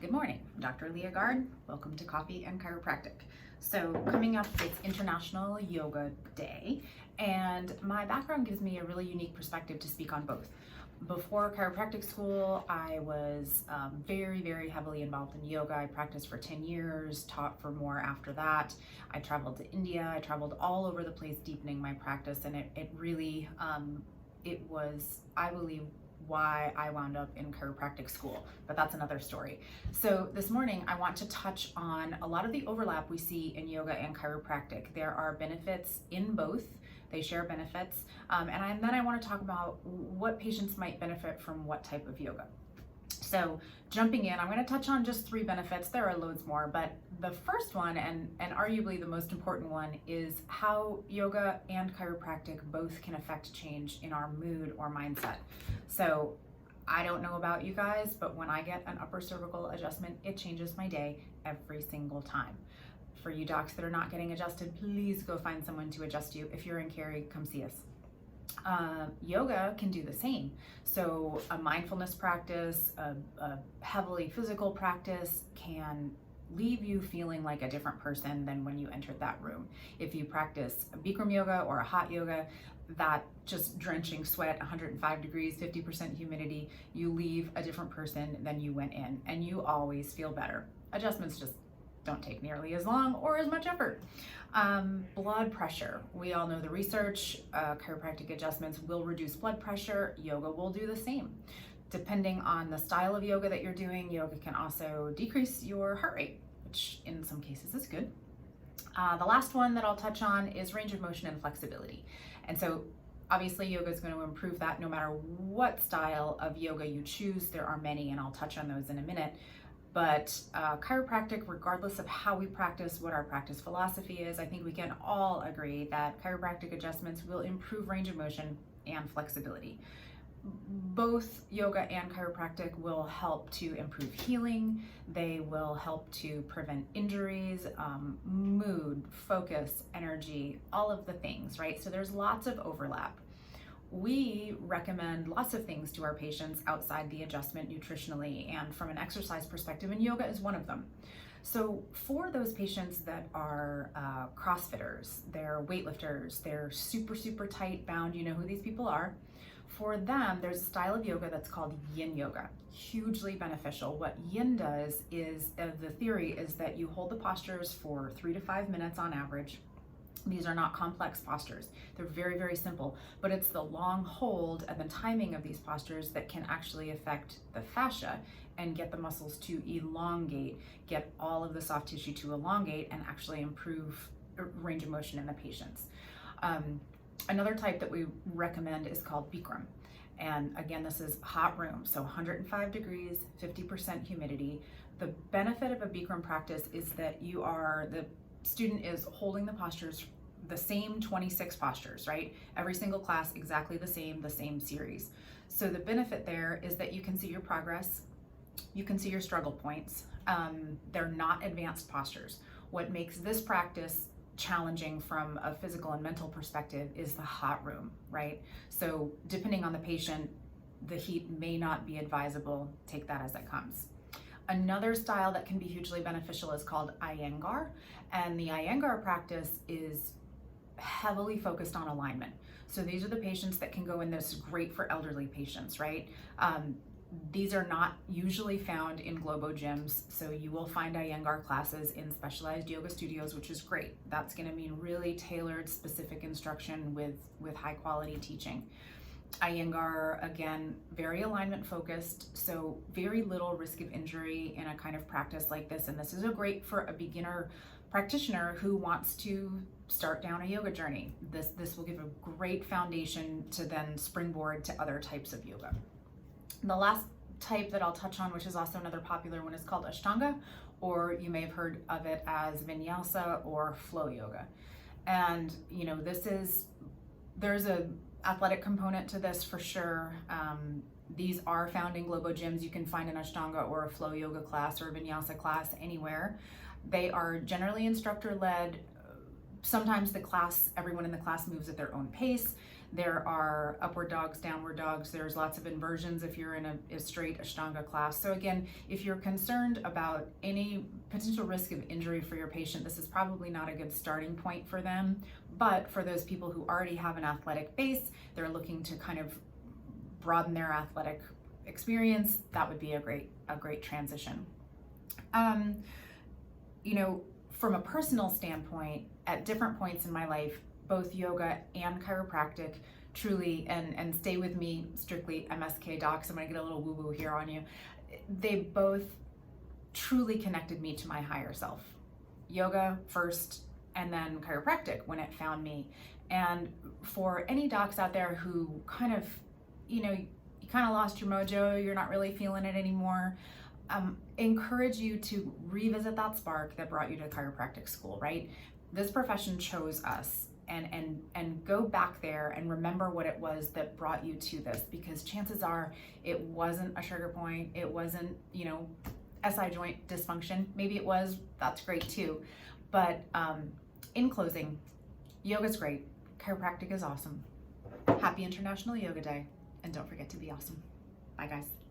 Good morning, I'm Dr. Aliya Gard. Welcome to Coffee and Chiropractic. So coming up, it's International Yoga Day, and my background gives me a really unique perspective to speak on both. Before chiropractic school, I was very heavily involved in yoga. I practiced for 10 years, taught for more after that. I traveled to India, I traveled all over the place deepening my practice, and it really, it was, I believe, why I wound up in chiropractic school, but that's another story. So this morning I want to touch on a lot of the overlap we see in yoga and chiropractic. There are benefits in both. They share benefits, and then I want to talk about what patients might benefit from what type of yoga. So jumping in, I'm going to touch on just 3 benefits. There are loads more, but the first one, and arguably the most important one, is how yoga and chiropractic both can affect change in our mood or mindset. So I don't know about you guys, but when I get an upper cervical adjustment, it changes my day every single time. For you docs that are not getting adjusted, please go find someone to adjust you. If you're in Cary, come see us. Yoga can do the same. So a mindfulness practice, a heavily physical practice can leave you feeling like a different person than when you entered that room. If you practice a Bikram yoga or a hot yoga, that just drenching sweat, 105 degrees, 50% humidity, you leave a different person than you went in, and you always feel better. Adjustments just don't take nearly as long or as much effort. Blood pressure. We all know the research. Chiropractic adjustments will reduce blood pressure. Yoga will do the same. Depending on the style of yoga that you're doing, yoga can also decrease your heart rate, which in some cases is good. The last one that I'll touch on is range of motion and flexibility. And so obviously yoga is going to improve that no matter what style of yoga you choose. There are many, and I'll touch on those in a minute. But chiropractic, regardless of how we practice, what our practice philosophy is, I think we can all agree that chiropractic adjustments will improve range of motion and flexibility. Both yoga and chiropractic will help to improve healing. They will help to prevent injuries, mood, focus, energy, all of the things, right? So there's lots of overlap. We recommend lots of things to our patients outside the adjustment nutritionally and from an exercise perspective, and yoga is one of them. So for those patients that are CrossFitters, they're weightlifters, they're super tight bound, you know who these people are. For them, there's a style of yoga that's called Yin yoga, hugely beneficial. What Yin does is, the theory is that you hold the postures for 3 to 5 minutes on average. These are not complex postures. They're very simple, but it's the long hold and the timing of these postures that can actually affect the fascia and get the muscles to elongate, get all of the soft tissue to elongate, and actually improve range of motion in the patients. Another type that we recommend is called Bikram. And again, this is hot room, so 105 degrees, 50% humidity. The benefit of a Bikram practice is that the student is holding the postures, the same 26 postures, right? Every single class, exactly the same series. So the benefit there is that you can see your progress, you can see your struggle points. They're not advanced postures. What makes this practice challenging from a physical and mental perspective is the hot room, right? So depending on the patient, the heat may not be advisable. Take that as it comes. Another style that can be hugely beneficial is called Iengar, and the Iengar practice is heavily focused on alignment. So these are the patients that can go in. This is great for elderly patients, right? These are not usually found in Globo gyms, so you will find Iengar classes in specialized yoga studios, which is great. That's going to mean really tailored, specific instruction with high quality teaching. Iyengar, again, very alignment focused, so very little risk of injury in a kind of practice like this. And this is great for a beginner practitioner who wants to start down a yoga journey. This will give a great foundation to then springboard to other types of yoga. The last type that I'll touch on, which is also another popular one, is called Ashtanga, or you may have heard of it as Vinyasa or flow yoga. And you know, there's a athletic component to this for sure. These are found in Globo gyms. You can find an Ashtanga or a flow yoga class or a Vinyasa class anywhere. They are generally instructor led. Sometimes everyone in the class moves at their own pace. There are upward dogs, downward dogs. There's lots of inversions if you're in a straight Ashtanga class. So again, if you're concerned about any potential risk of injury for your patient, this is probably not a good starting point for them. But for those people who already have an athletic base, they're looking to kind of broaden their athletic experience, that would be a great transition. You know, from a personal standpoint, at different points in my life, both yoga and chiropractic truly, and stay with me, strictly MSK docs, I'm gonna get a little woo-woo here on you, they both truly connected me to my higher self. Yoga first, and then chiropractic when it found me. And for any docs out there who kind of, you know, you kind of lost your mojo, you're not really feeling it anymore, encourage you to revisit that spark that brought you to chiropractic school, right? This profession chose us, and go back there and remember what it was that brought you to this, because chances are it wasn't a trigger point, it wasn't, you know, SI joint dysfunction. Maybe it was, that's great too. But in closing, yoga's great, chiropractic is awesome. Happy International Yoga Day, and don't forget to be awesome. Bye guys.